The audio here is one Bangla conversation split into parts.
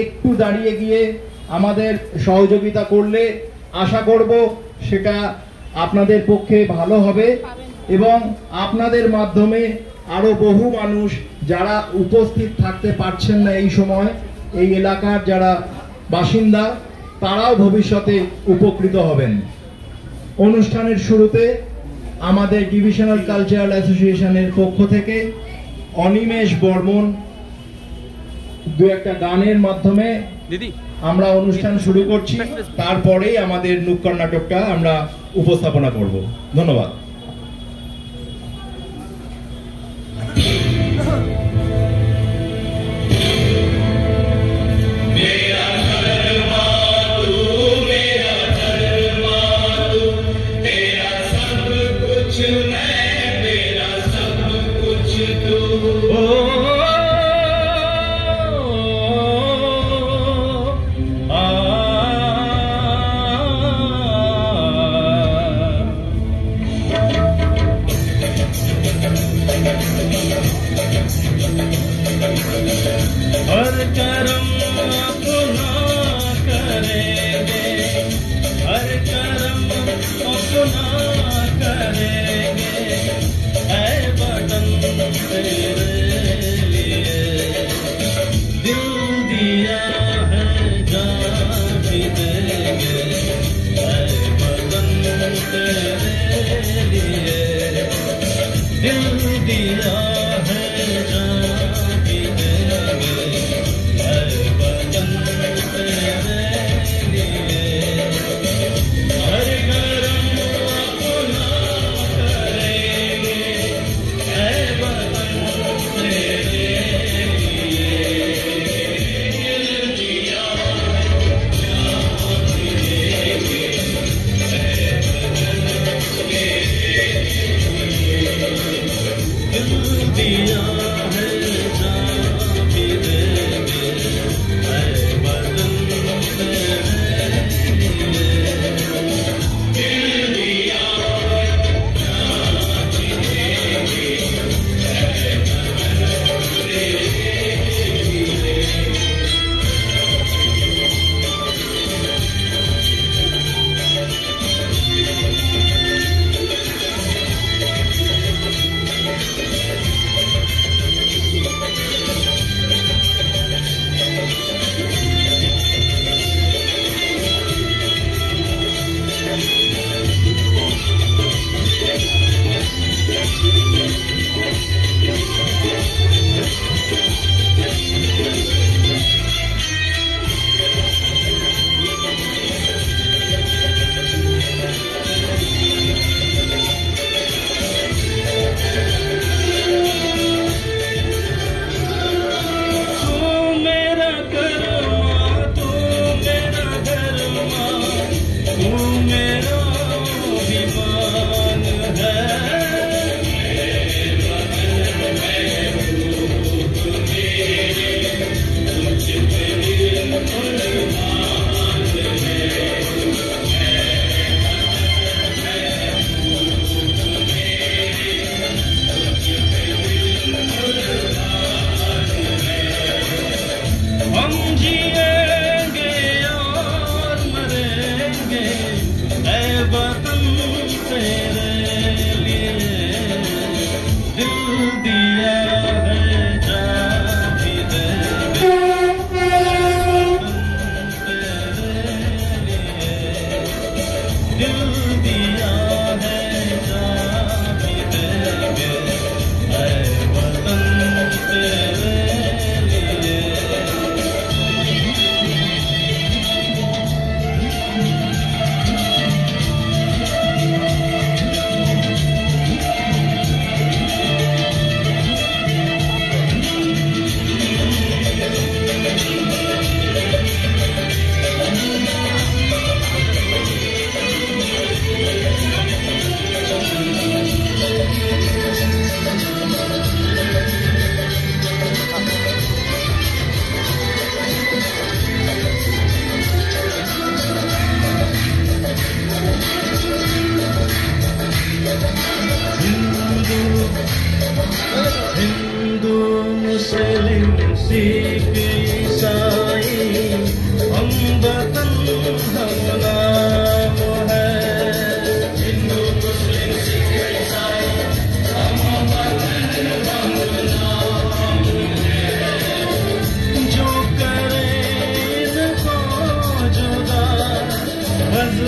একটু দাঁড়িয়ে গিয়ে আমাদের সহযোগিতা করলে আশা করব সেটা আপনাদের পক্ষে ভালো হবে এবং আপনাদের মাধ্যমে আরো বহু মানুষ যারা উপস্থিত থাকতে পারছেন না এই সময়, এই এলাকার যারা বাসিন্দা, তারাও ভবিষ্যতে উপকৃত হবেন। অনুষ্ঠানের শুরুতে আমাদের ডিভিশনাল কালচারাল অ্যাসোসিয়েশনের পক্ষ থেকে অনিমেষ বর্মন দু একটা গানের মাধ্যমে আমরা অনুষ্ঠান শুরু করছি, তারপরেই আমাদের নুক্কড় নাটকটা আমরা উপস্থাপনা করব। ধন্যবাদ। हर कर्म अपना करेंगे, हर कर्म अपना करेंगे, है वतन तेरे लिए दिल दिया है, जान भी देंगे, है वतन तेरे लिए दिल दिया है, जान भी देंगे, है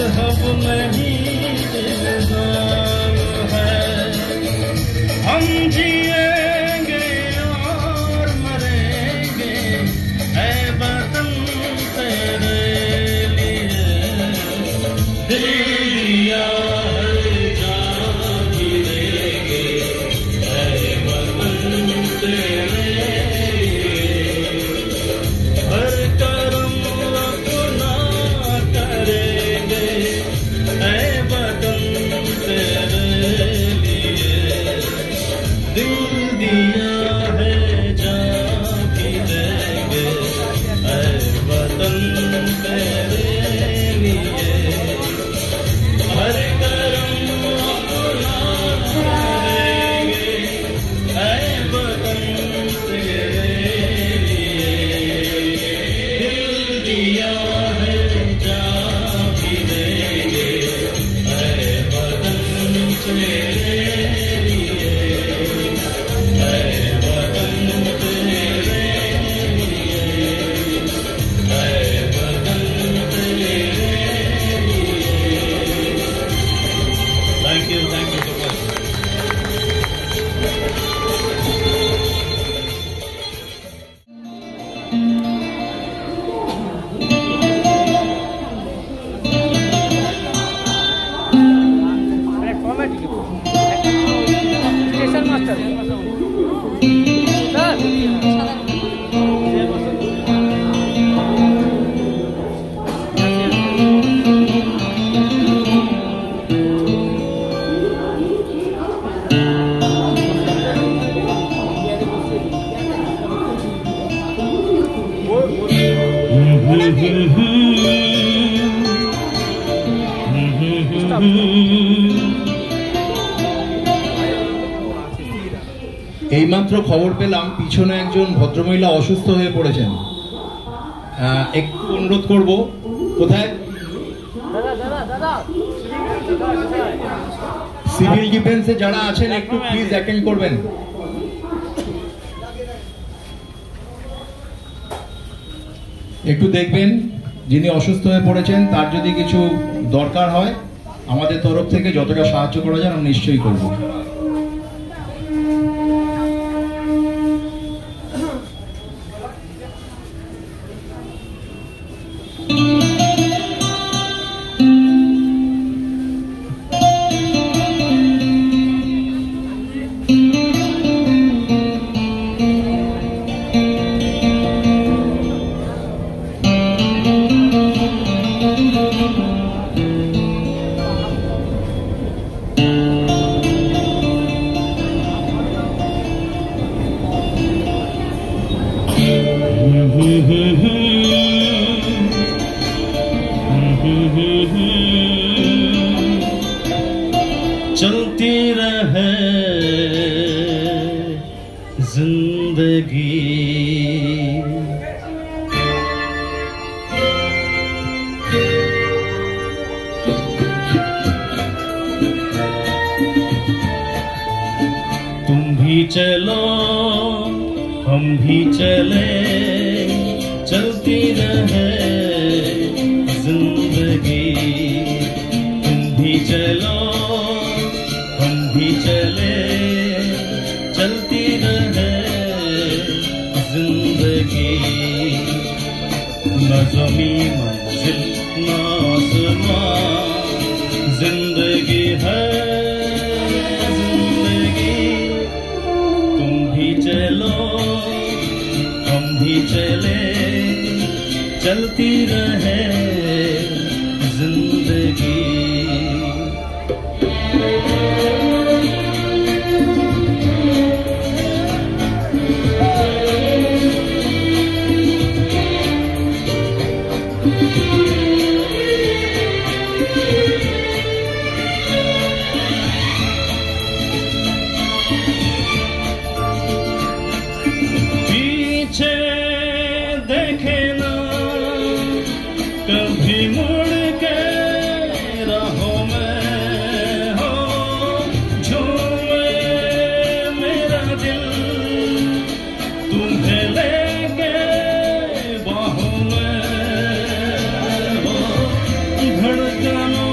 मजहब नहीं इल्जाम है, हम जिएंगे और मरेंगे ऐ वतन तेरे लिए, दिल दिया है जान भी देंगे ऐ वतन तेरे लिए, हर करम अपना करेंगे ऐ वतन तेरे लिए, दिल दिया है जान भी देंगे ऐ वतन तेरे लिए, हर करम अपना करेंगे ऐ वतन तेरे लिए, दिल दिया है जान भी देंगे ऐ वतन तेरे लिए, ऐ वतन तेरे लिए, ऐ वतन तेरे लिए। Thank you so much. Station master এইমাত্র খবর পেলাম পিছনে একজন ভদ্রমহিলা অসুস্থ হয়ে পড়েছেন। একটু অনুরোধ করব, কোথায় সিভিল ডিফেন্সে যারা আছেন একটু প্লিজ অ্যাটেন্ড করবেন। একটু দেখবেন যিনি অসুস্থ হয়ে পড়েছেন, তার যদি কিছু দরকার হয় আমাদের তরফ থেকে যতটা সাহায্য করা যায় আমরা নিশ্চয়ই করব। चलती रहे जिंदगी, तुम भी चलो हम भी चले, चलती रहे जिंदगी, तुम भी चलो हम भी चले, चलती रहे जिंदगी, न ज़मीं मंजिल न आसमां, जिंदगी है जिंदगी, तुम भी चलो हम भी चले, चलती रहे जिंदगी। पीछे देखे ना कभी मुड़ के, राहों में हो झूमे मेरा दिल, तुम्हें लेके बाहों में हो धड़कनों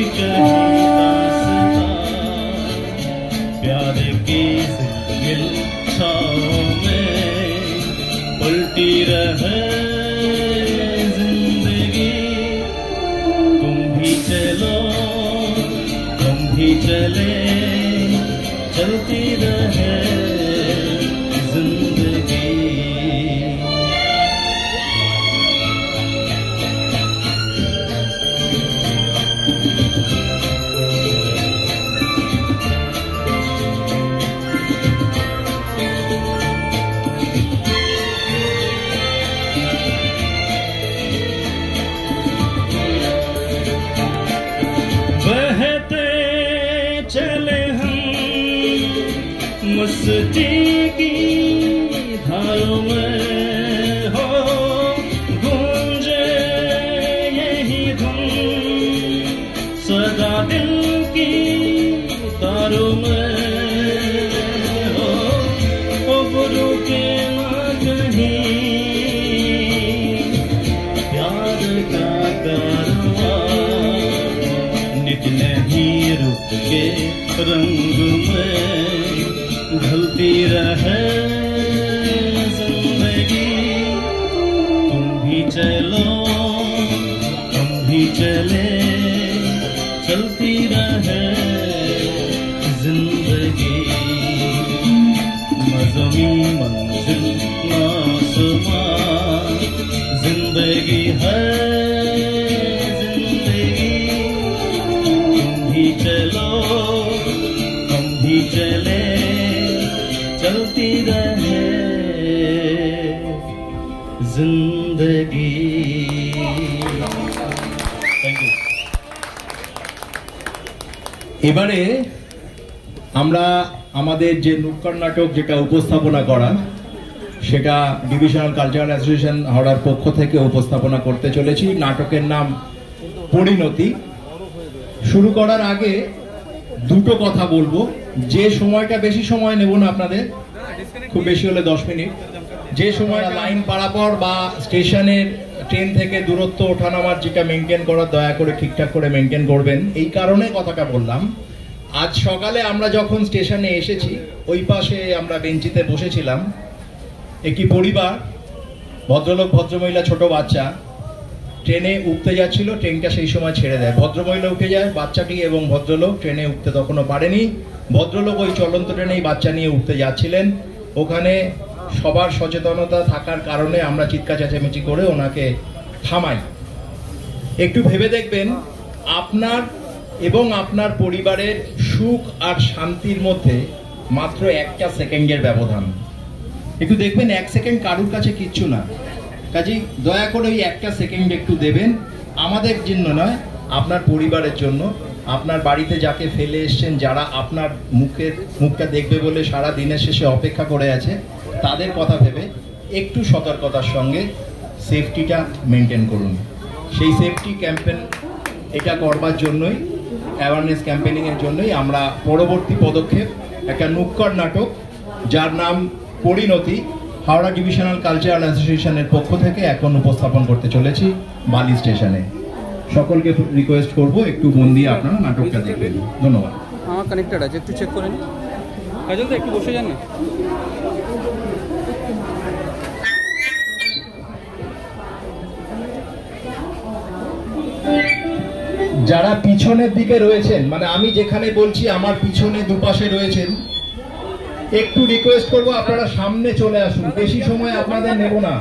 कहीं दास्तां प्यार की जिंदगी छाँव में पलटी रहे जिंदगी तुम भी चलो तुम भी चले चलती रहे जिंदगी बहते चले हम मस्ती की धारों में हो गूंजे यही धुन सदा दिल की तारों में हो गुरु के ना कहीं प्यार का कारवां नित नहीं रुक के रंग में ढलती रहे जिंदगी तुम भी चलो तुम भी चले चलती रहे जिंदगी मज़मी मंजिल आसमां जिंदगी है चलो हम भी चले चलती रहे जिंदगी थैंक यू এবারে আমরা আমাদের যে নুক্কড় নাটক যেটা উপস্থাপনা করা সেটা ডিভিশনাল কালচারাল অ্যাসোসিয়েশন হাওড়ার পক্ষ থেকে উপস্থাপনা করতে চলেছি। নাটকের নাম পরিণতি। শুরু করার আগে দুটো কথা বলবো, যে সময়টা বেশি সময় নেব না আপনাদের, খুব বেশি হলে 10 মিনিট। যে সময় লাইন পারাপার বা স্টেশনের ট্রেন থেকে দূরত্ব ওঠানামার যেটা মেনটেন করার দয়া করে ঠিকঠাক করে মেনটেন করবেন, এই কারণে কথাটা বললাম। আজ সকালে আমরা যখন স্টেশনে এসেছি ওই পাশে আমরা বেঞ্চিতে বসেছিলাম, একটি পরিবার, ভদ্রলোক ভদ্রমহিলা ছোট বাচ্চা ট্রেনে উঠতে যাচ্ছিল, ট্রেনটা সেই সময় ছেড়ে দেয়, ভদ্রমহিলা উঠে যায়, বাচ্চাটি এবং ভদ্রলোক ট্রেনে উঠতে তখনও পারেনি। ভদ্রলোক ওই চলন্ত ট্রেনেই বাচ্চা নিয়ে উঠতে যাচ্ছিলেন। ওখানে সবার সচেতনতা থাকার কারণে আমরা চিৎকার চেঁচামেচি করে ওনাকে থামাই। একটু ভেবে দেখবেন আপনার এবং আপনার পরিবারের সুখ আর শান্তির মধ্যে মাত্র একটা সেকেন্ডের ব্যবধান। একটু দেখবেন 1 সেকেন্ড কারুর কাছে কিচ্ছু না, কাজেই দয়া করে ওই একটা সেকেন্ড একটু দেবেন, আমাদের জন্য নয়, আপনার পরিবারের জন্য। আপনার বাড়িতে যাকে ফেলে এসছেন, যারা আপনার মুখটা দেখবে বলে সারা দিনের শেষে অপেক্ষা করে আছে, তাদের কথা ভেবে একটু সতর্কতার সঙ্গে সেফটিটা মেনটেন করুন। সেই সেফটি ক্যাম্পেন এটা করবার জন্যই, অ্যাওয়ারনেস ক্যাম্পেনিংয়ের জন্যই আমরা পরবর্তী পদক্ষেপ একটা নুক্কড় নাটক যার নাম পরিণতি হাওড়া ডিভিশনাল কালচারাল অ্যাসোসিয়েশনের পক্ষ থেকে এখন উপস্থাপন করতে চলেছি বালি স্টেশনে। সকলকে রিকোয়েস্ট করব একটু মন দিয়ে আপনারা নাটকটা দেখবেন। ধন্যবাদ। আমার কানেক্টেড আছে, একটু চেক করে নিন। কাজল তো একটু বসে যান না। যারা পিছনের দিকে রয়েছেন, মানে আমি যেখানে বলছি আমার পিছনে দুপাশে রয়েছেন, একটু রিকোয়েস্ট করব আপনারা সামনে চলে আসুন। বেশি সময় আপনাদের নেব না,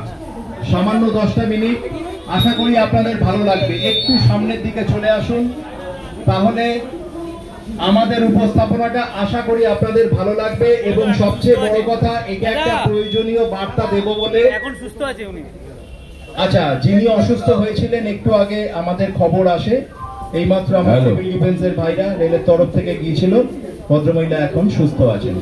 সামান্য 10টা মিনিট। আশা করি আপনাদের ভালো লাগবে। একটু সামনের দিকে চলে আসুন, তাহলে আমাদের উপস্থাপনাটা আশা করি আপনাদের ভালো লাগবে। এবং সবচেয়ে বড় কথা, এটা একটা প্রয়োজনীয় বার্তা দেব বলে। এখন সুস্থ আছে উনি। আচ্ছা, যিনি অসুস্থ হয়েছিলেন একটু আগে আমাদের খবর আসে, এইমাত্র আমার সিভিল ডিফেন্সের ভাইরা রেলের তরফ থেকে গিয়েছিল, ভদ্রমহিলা এখন সুস্থ আছেন।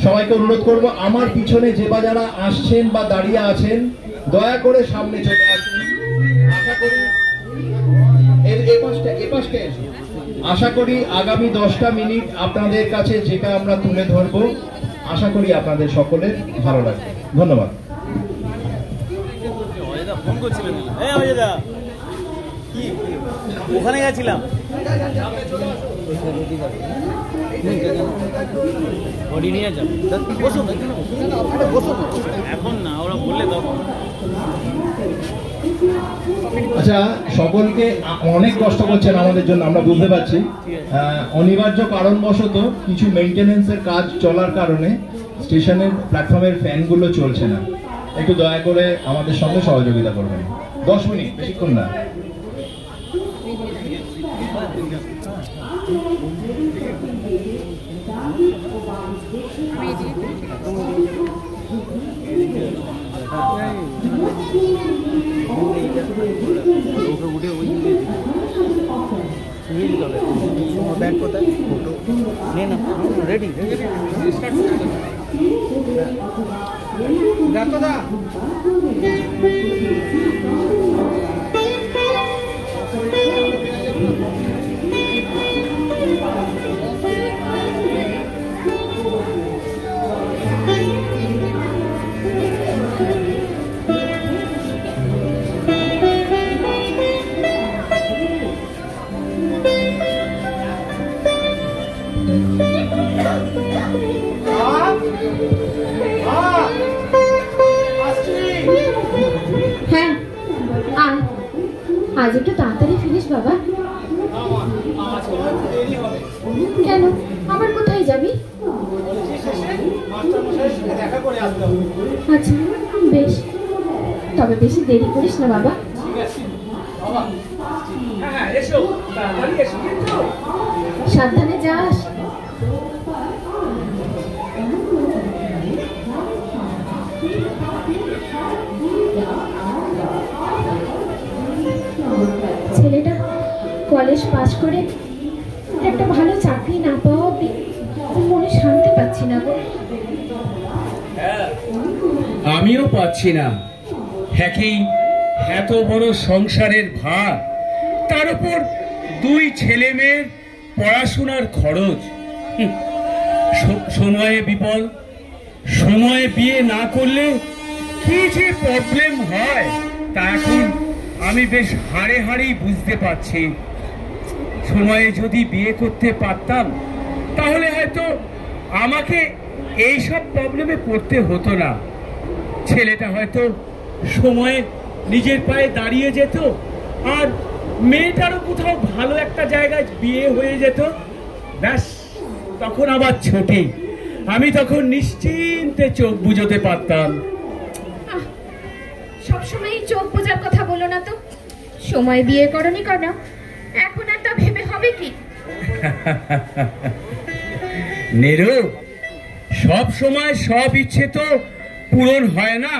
সবাইকে অনুরোধ করব, আমার পিছনে যে বা যারা আসছেন বা দাঁড়িয়ে আছেন, দয়া করে সামনে চলে আসুন। আশা করি আশা করি আগামী 10টা মিনিট আপনাদের কাছে যেটা আমরা তুলে ধরবো, আশা করি আপনাদের সকলের ভালো লাগবে। ধন্যবাদ। ফোন করছিলেন? ওখানে গেছিলাম। বডি নিয়ে যাবে বসুন এখন না, ওরা বললে তখন। আচ্ছা, সকলকে অনেক কষ্ট করছেন আমাদের জন্য, আমরা বুঝতে পারছি। অনিবার্য কারণবশত কিছু মেইনটেনেন্সের কাজ চলার কারণে স্টেশনের প্ল্যাটফর্মের ফ্যানগুলো চলছে না। একটু দয়া করে আমাদের সঙ্গে সহযোগিতা করবেন। 10 মিনিট, বেশিক্ষণ না। ব্যাগ কোথায়? নে না, রেডি দেখো দা। হ্যাঁ, আজ একটু তাড়াতাড়ি ফিরিস বাবা। কেন, আবার কোথায় যাবি? আচ্ছা বেশ, তবে বেশি দেরি করিস না বাবা। সাবধানে যাস। ছেলেটা কলেজ পাশ করে একটা ভালো চাকরি না পাওয়া অবধি মনে শান্তি পাচ্ছি না গো। আমিও পাচ্ছি না। হ্যাঁ, এত বড় সংসারের ভার, তার উপর 2 ছেলে মেয়ের পড়াশোনার খরচ, সময়ে বিপদ, সময়ে বিয়ে না করলে কি যে প্রবলেম হয় তা এখন আমি বেশ হাড়ে হাড়েই বুঝতে পারছি। সময়ে যদি বিয়ে করতে পারতাম তাহলে হয়তো আমাকে এইসব প্রবলেমে পড়তে হতো না। ছেলেটা হয়তো সময়ে নিজের পায়ে দাঁড়িয়ে যেত, আর মেয়েটারও কোথাও ভালো একটা জায়গায় বিয়ে হয়ে যেত। ব্যাস, তখন আবার ছোটে আমি তখন নিশ্চিন্তে চোখ বুঝতে পারতাম। সবসময় চোখ বোঝার কথা বলো না তো। সময় বিয়ে করনি কেন? এখন আর তা ভেবে হবে কি? নেরু, সব সময় সব ইচ্ছে তো পূরণ হয় না।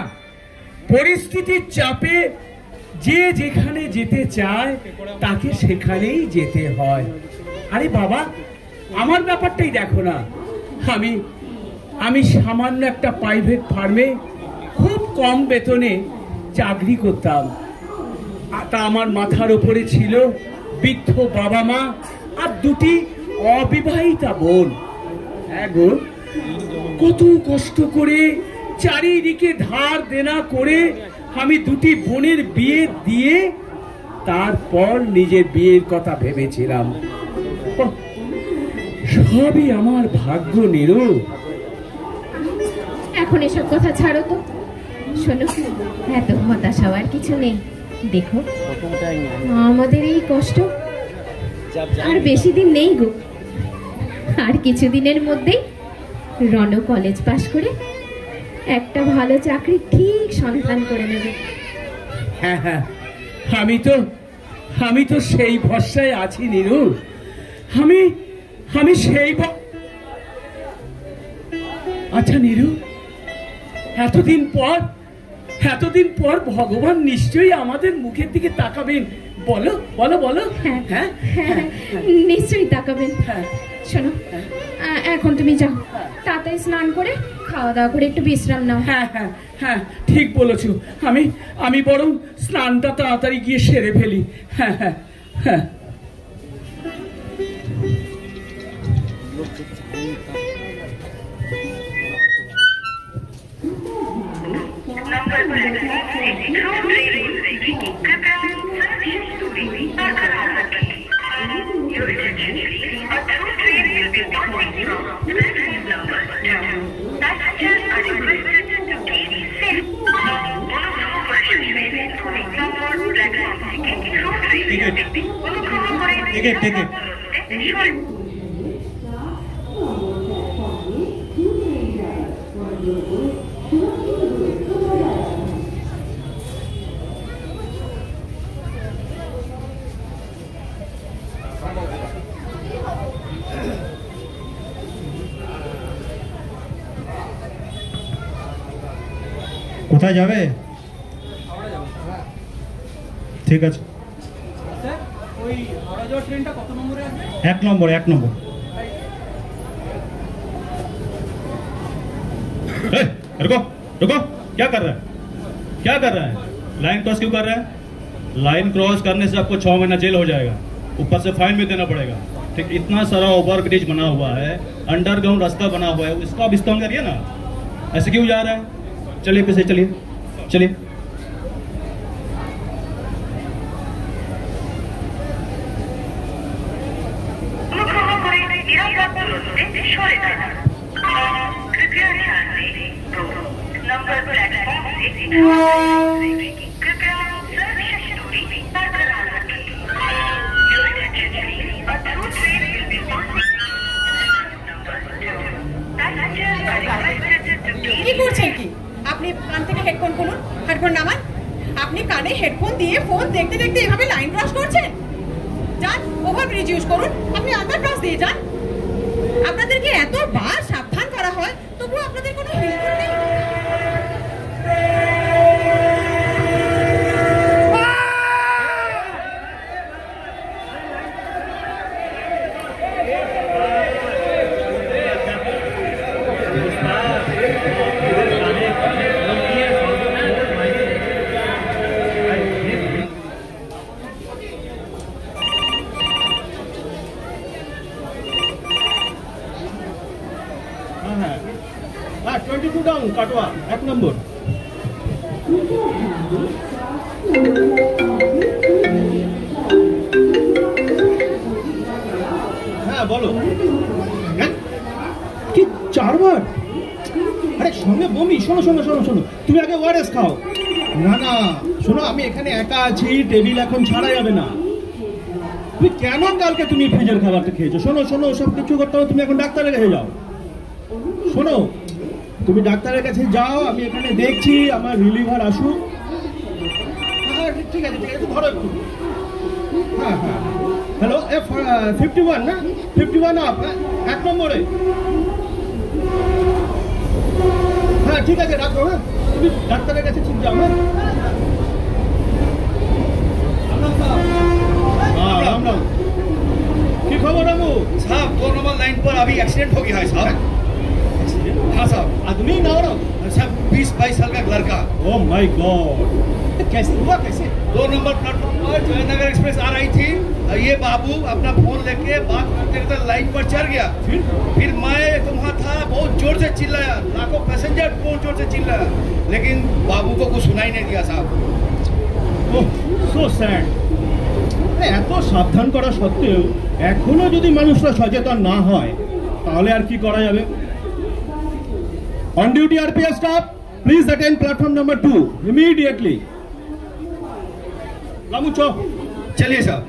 পরিস্থিতির চাপে যে যেখানে যেতে চায় তাকে সেখানেই যেতে হয়। আরে বাবা, আমার ব্যাপারটাই দেখো না। আমি সামান্য একটা প্রাইভেট ফার্মে খুব কম বেতনে চাকরি করতাম। তা আমার মাথার উপরে ছিল বৃদ্ধ বাবা মা আর 2টি অবিবাহিতা বোন। এখন কত কষ্ট করে চারিদিকে ধার দেনা করে আমি 2টি বোনের বিয়ে দিয়ে তারপর নিজের বিয়ের কথা ভেবেছিলাম। সবই আমার ভাগ্য নিরু। এখন এসব কথা ছাড়ো তো। শোনো, এত হতাশ হওয়ার কিছু নেই। দেখো, আমাদের এই কষ্ট আর বেশি দিন নেই গো। আর কিছুদিনের মধ্যেই রণ কলেজ পাশ করে একটা ভালো চাকরি ঠিক সন্ধান করে নেবে। হ্যাঁ, আমি তো সেই ভরসায় আছি নিরু। আমি সেই আচ্ছা নিরু, এতদিন পর ভগবান নিশ্চয়ই আমাদের মুখের দিকে তাকাবেন। বলো বলো বলো। হ্যাঁ, নিশ্চয়ই তাকাবেন। শোনো, এখন তুমি যাও, তাড়াতাড়ি স্নান করে খাওয়া দাওয়া করে একটু বিশ্রাম নাও। হ্যাঁ, ঠিক বলেছো। আমি বরং স্নানটা তাড়াতাড়ি গিয়ে সেরে ফেলি। হ্যাঁ। Passengers are requested to keep safe. অনুগ্রহ করে সুবিধে নম্বর প্ল্যাটফর্ম থেকে অনুগ্রহ করে টিকিট কোথায় যাবে? ঠিক আছে, স্যার ওই হাওড়া যাওয়ার ট্রেনটা কত নম্বরে আসবে? 1 নম্বর 1 নম্বর। रुको रुको, क्या कर रहा है, क्या कर रहा है? लाइन क्रॉस क्यों कर रहा है? लाइन क्रॉस करने से आपको 6 महीना जेल हो जाएगा, ऊपर से फाइन भी देना पड़ेगा। ठीक, इतना सारा ओवर ब्रिज बना हुआ है, अंडरग्राउंड रास्ता बना हुआ है, इसका भी इस्तेमाल करिए ना। ऐसे क्यों जा रहा है? चलिए पीछे चलिए चलिए। অনুগ্রহ করে নিরাপদ দূরত্বে সরে দাঁড়ান। कृपया ध्यान दें, नंबर प्लेटफॉर्म से कृपया सुरक्षित दूरी बरकरार रखें। Your attention please, a through train will be passing. Number 2. Passengers are requested to কি keep করছেন কি? আপনি কান থেকে হেডফোন খুলুন, হেডফোন নামান। আপনি কানে হেডফোন দিয়ে ফোন দেখতে দেখতে এভাবে লাইন ক্রস করছেন? যান, ওভার ব্রিজ ইউজ করুন, আপনি আন্ডার পাস দিয়ে যান। আপনাদেরকে এতবার সাবধান করা হয়, তবুও আপনাদের কোনো হেলমেট নেই। হ্যাঁ 22 ডাউন কাটোয়া 1 নম্বর। হ্যাঁ বলো। হ্যাঁ? কি 4 বার? আরে সঙ্গে বমি। শোনো শোনো শোনো শোনো, তুমি আগে ওআরএস খাও। না না শোনো, আমি এখানে একা আছি, টেবিল এখন ছাড়া যাবে না। তুমি কেন কালকে তুমি ফ্রিজের খাবারটা খেয়েছো? শোনো শোনো, সব কিছু করতে হবে, তুমি এখন ডাক্তারের কাছে যাও। শোনো, তুমি ডাক্তারের কাছে যাও, আমি এখানে দেখছি আমার রিলিভার আসুক। হ্যাঁ ঠিক আছে ঠিক আছে, ধরো একটু। হ্যাঁ হ্যাঁ হ্যালো, 51 না, 51 আপ 1 নম্বরে। হ্যাঁ ঠিক আছে, রাখো। হ্যাঁ তুমি ডাক্তারের কাছে ঠিক যাও। হ্যাঁ राम राम। की खबर है वो साहब? 2 नंबर लाइन पर अभी एक्सीडेंट हो गया है साहब। हाँ साहब। आदमी ना रहा साहब 20-22 साल का लड़का। ओह माय गॉड, कैसे हुआ कैसे? 2 नंबर प्लेटफॉर्म पर जयनगर एक्सप्रेस आ रही थी, ये बाबू अपना फोन लेके बात करते करते लाइन पर चढ़ गया। फिर मैं तो वहाँ था, बहुत जोर से चिल्लाया, लाखों पैसेंजर बहुत जोर से चिल्लाया, लेकिन बाबू को कुछ सुनाई नहीं दिया साहब। ओह सो सैड। এত সাবধান করা সত্ত্বেও এখনো যদি মানুষরা সচেতন না হয়, তাহলে আর কি করা যাবে? On duty RPF staff, please attend platform number 2 immediately. Ramu চ, चलिए साहब।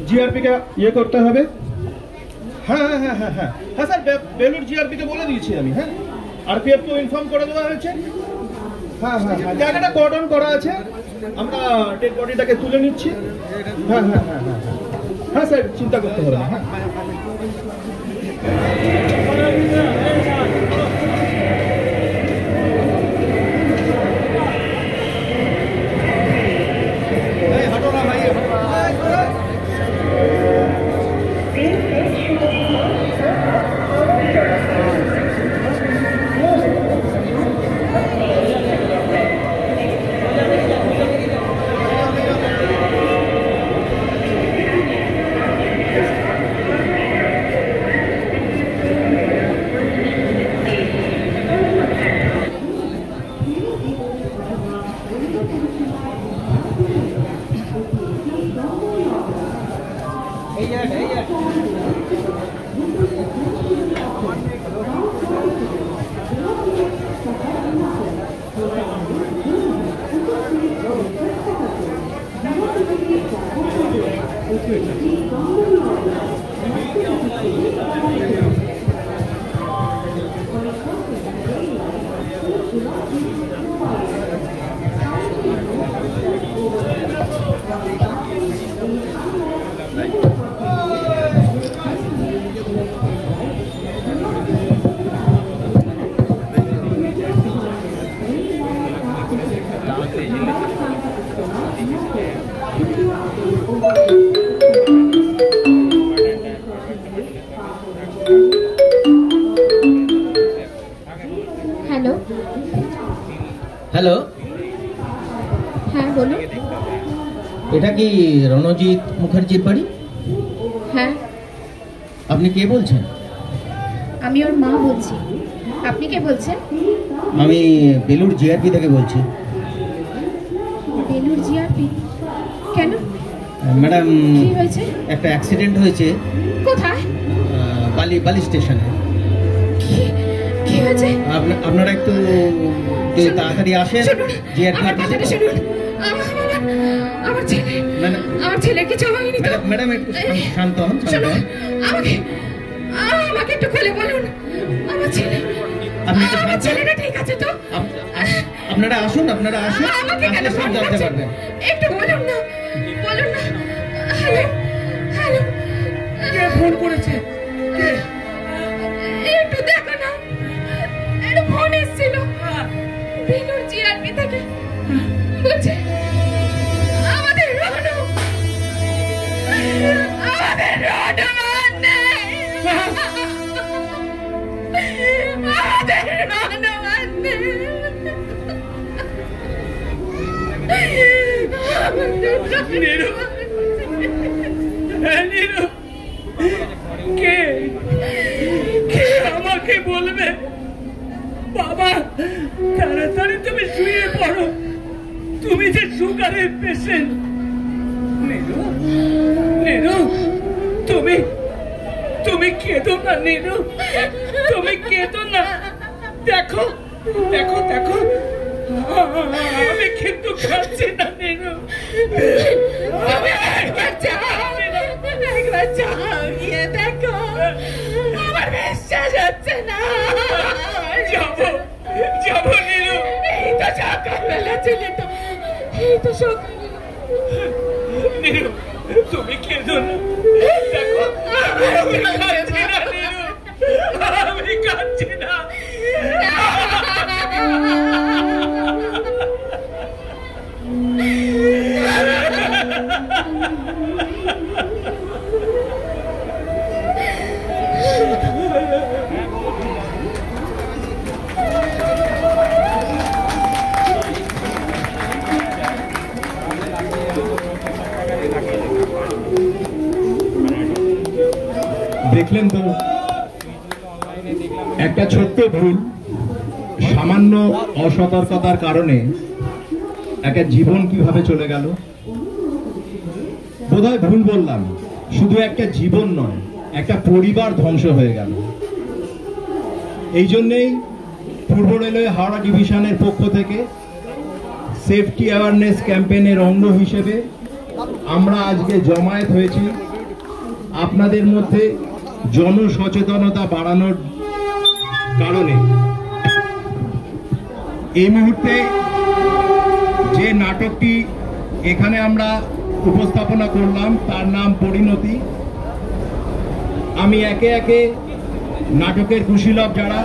জিআরপি কে ইয়ে করতে হবে। হ্যাঁ হ্যাঁ হ্যাঁ হ্যাঁ হ্যাঁ হ্যাঁ স্যার, বেলুর জিআরপি কে বলে দিয়েছি আমি। হ্যাঁ আরপিএফ কে ইনফর্ম করে দেওয়া হয়েছে। হ্যাঁ হ্যাঁ হ্যাঁ, জায়গাটা কর্ডন করা আছে, আমরা ডেড বডিটাকে তুলে নিচ্ছি। হ্যাঁ হ্যাঁ হ্যাঁ হ্যাঁ হ্যাঁ স্যার, চিন্তা করতে হবে না। হ্যাঁ हटो ना भाई, হ্যালো, হ্যালো, হ্যাঁ বলুন। এটা কি রণজিৎ মুখার্জির বাড়ি? হ্যাঁ, আপনি কে বলছেন? আমি ওর মা বলছি। আপনি কে বলছেন? আমি বেলুর জিআরপি থেকে বলছি। বেলুর জিআরপি? কেন, ম্যাডাম, কি হয়েছে? একটা অ্যাক্সিডেন্ট হয়েছে কোথায়? বালি স্টেশনে। কি হয়েছে? আপনারা একটু তাড়াতাড়ি আসেন। জিআরপি আমার ছেলে কিছু হয়নি তো? ম্যাডাম একটু শান্ত হন। আমাকে একটু খুলে বলুন। আমার ছেলেটা ঠিক আছে তো? আপনারা আসুন। আমাকে কেন ফোন জানতে করছেন? পারবেন। একটু বলুন না। হ্যালো, কে ফোন করেছে? কে? একটু দেখো না, একটা ফোন এসেছিল বেলুর জিআরপি থেকে। বলছে আমাদের রণু কে আমাকে বলবে? বাবা, তাড়াতাড়ি তুমি শুয়ে পড়ো। তুমি যে সুগারের পেশেন্ট। নীরু, তুমি কেঁদো না নীরু, তুমি কেঁদো না। দেখো, আমি কিন্তু খাচ্ছি না নীরু। একবার যাও, গিয়ে দেখো। আমার বিশ্বাস হচ্ছে না। যাবো নীরু। এই তো সকালবেলা ছিল তো, এই তো সকাল। নীরু, তুমি কেঁদো না। দেখো, আমি কাঁদছি না নীরু, আমি কাঁদছি না। দেখলেন তো, একটা ছোট্ট ভুল, সামান্য অসতর্কতার কারণে একটা জীবন কিভাবে চলে গেল। বোধহয় ভুল বললাম, শুধু একটা জীবন নয়, একটা পরিবার ধ্বংস হয়ে গেল। এই জন্যেই পূর্ব রেলওয়ে হাওড়া ডিভিশনের পক্ষ থেকে সেফটি অ্যাওয়ারনেস ক্যাম্পেইনের অঙ্গ হিসেবে আমরা আজকে জমায়েত হয়েছি আপনাদের মধ্যে জনসচেতনতা বাড়ানোর কারণে। এই মুহূর্তে যে নাটকটি এখানে আমরা উপস্থাপনা করলাম তার নাম পরিণতি। আমি একে একে নাটকের কুশীলব যারা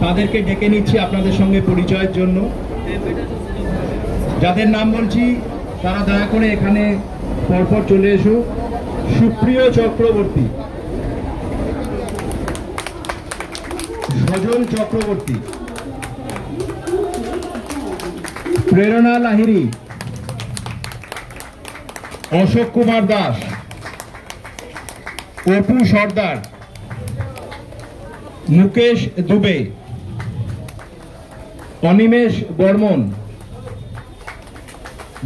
তাদেরকে ডেকে নিচ্ছি আপনাদের সঙ্গে পরিচয়ের জন্য। যাদের নাম বলছি তারা দয়া করে এখানে পরপর চলে এসো। সুপ্রিয় চক্রবর্তী, সজল চক্রবর্তী, প্রেরণা লাহিড়ী, অশোক কুমার দাস, অপু সর্দার, মুকেশ দুবে, অনিমেষ বর্মন,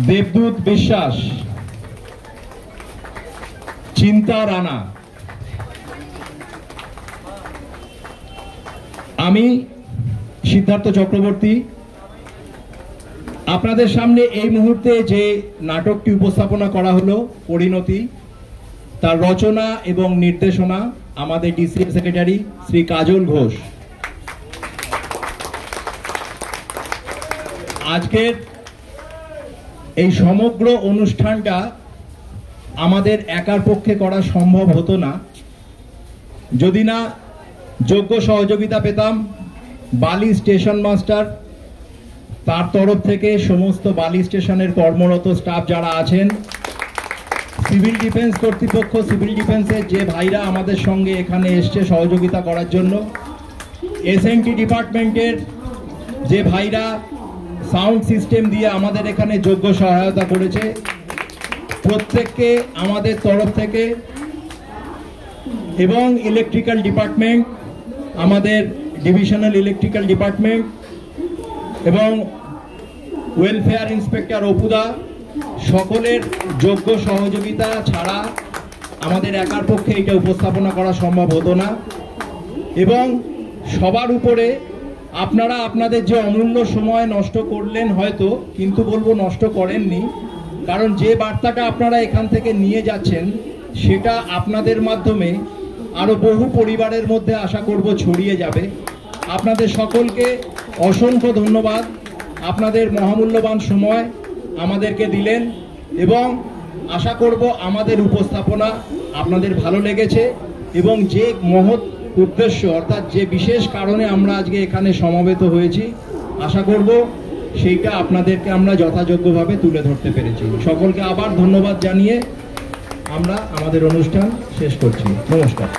দেবদূত বিশ্বাস, চিন্তা রানা। আমি সিদ্ধার্থ চক্রবর্তী। আপনাদের সামনে এই মুহূর্তে যে নাটকটি উপস্থাপনা করা হলো পরিণতি, তার রচনা এবং নির্দেশনা আমাদের ডিসিএম সেক্রেটারি শ্রী কাজল ঘোষ। আজকের এই সমগ্র অনুষ্ঠানটা আমাদের একার পক্ষে করা সম্ভব হতো না যদি না যোগ্য সহযোগিতা পেতাম বালি স্টেশন মাস্টার, তার তরফ থেকে সমস্ত বালি স্টেশনের কর্মরত স্টাফ যারা আছেন, সিভিল ডিফেন্স কর্তৃপক্ষ, সিভিল ডিফেন্সের যে ভাইরা আমাদের সঙ্গে এখানে এসছে সহযোগিতা করার জন্য, এসএনটি ডিপার্টমেন্টের যে ভাইরা সাউন্ড সিস্টেম দিয়ে আমাদের এখানে যোগ্য সহায়তা করেছে, প্রত্যেককে আমাদের তরফ থেকে, এবং ইলেকট্রিক্যাল ডিপার্টমেন্ট, আমাদের ডিভিশনাল ইলেকট্রিক্যাল ডিপার্টমেন্ট এবং ওয়েলফেয়ার ইন্সপেক্টর অপুদা, সকলের যোগ্য সহযোগিতা ছাড়া আমাদের একার পক্ষে এটা উপস্থাপনা করা সম্ভব হতো না। এবং সবার উপরে আপনারা আপনাদের যে অমূল্য সময় নষ্ট করলেন হয়তো, কিন্তু বলবো নষ্ট করেননি, কারণ যে বার্তাটা আপনারা এখান থেকে নিয়ে যাচ্ছেন সেটা আপনাদের মাধ্যমে আরো বহু পরিবারের মধ্যে আশা করব ছড়িয়ে যাবে। আপনাদের সকলকে অসংখ্য ধন্যবাদ, আপনাদের মহামূল্যবান সময় আমাদেরকে দিলেন এবং আশা করব আমাদের উপস্থাপনা আপনাদের ভালো লেগেছে এবং যে মহৎ উদ্দেশ্য অর্থাৎ যে বিশেষ কারণে আমরা আজকে এখানে সমবেত হয়েছি, আশা করব সেইটা আপনাদেরকে আমরা যথাযোগ্যভাবে তুলে ধরতে পেরেছি। সকলকে আবার ধন্যবাদ জানিয়ে আমরা আমাদের অনুষ্ঠান শেষ করছি। নমস্কার।